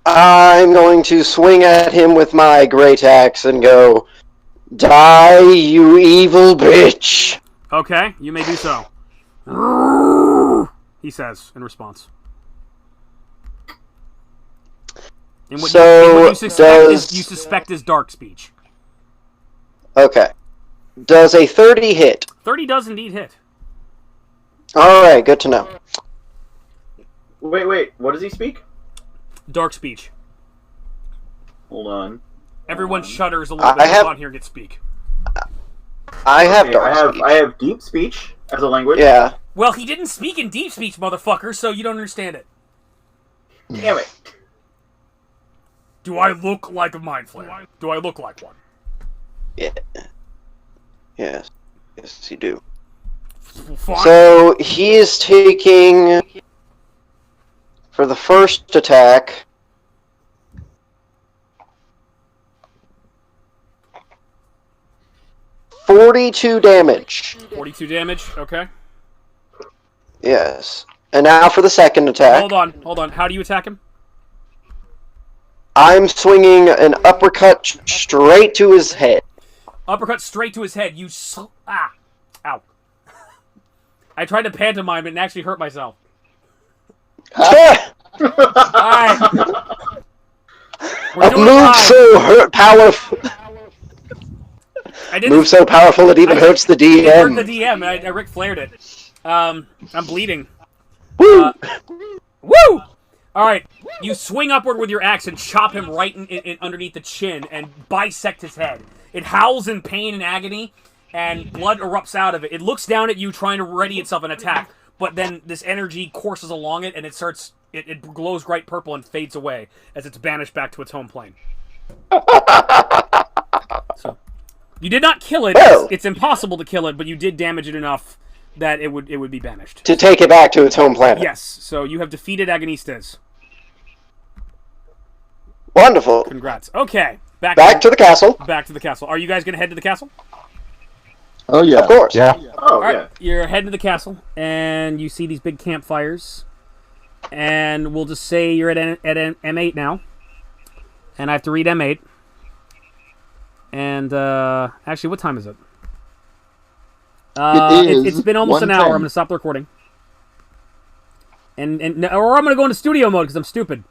I'm going to swing at him with my great axe and go, die, you evil bitch! Okay, you may do so. He says in response. And what you suspect is dark speech. Okay. Does a 30 hit? 30 does indeed hit. Alright, good to know. Wait. What does he speak? Dark speech. Hold on. Everyone shudders a little bit on here get speak. I have dark speech. I have deep speech as a language. Yeah. Well, he didn't speak in deep speech, motherfucker, so you don't understand it. Damn it. Do I look like a mind flayer? Do I look like one? Yeah. Yes. Yes, you do. Fine. So, he is taking, for the first attack, 42 damage. 42 damage, okay. Yes. And now for the second attack. Hold on. How do you attack him? I'm swinging an uppercut straight to his head. Uppercut straight to his head. Ow. I tried to pantomime it and actually hurt myself. Alright. A move so powerful. Move so powerful it even hurts the DM. It hurt the DM, and I Ric Flaired it. I'm bleeding. Woo! Woo! All right, you swing upward with your axe and chop him right in underneath the chin and bisect his head. It howls in pain and agony, and blood erupts out of it. It looks down at you, trying to ready itself an attack, but then this energy courses along it, and it starts. It glows bright purple and fades away as it's banished back to its home plane. So, you did not kill it. Well. It's impossible to kill it, but you did damage it enough that it would be banished. To take it back to its home planet. Yes, so you have defeated Agonistes. Wonderful. Congrats. Okay, Back to the castle. Back to the castle. Are you guys going to head to the castle? Oh yeah. Of course. Yeah. Oh, All right, yeah. you're heading to the castle, and you see these big campfires. And we'll just say you're at M8 now. And I have to read M8. And, actually, what time is it? It's been almost an hour. 1:10. I'm going to stop the recording. Or I'm going to go into studio mode because I'm stupid.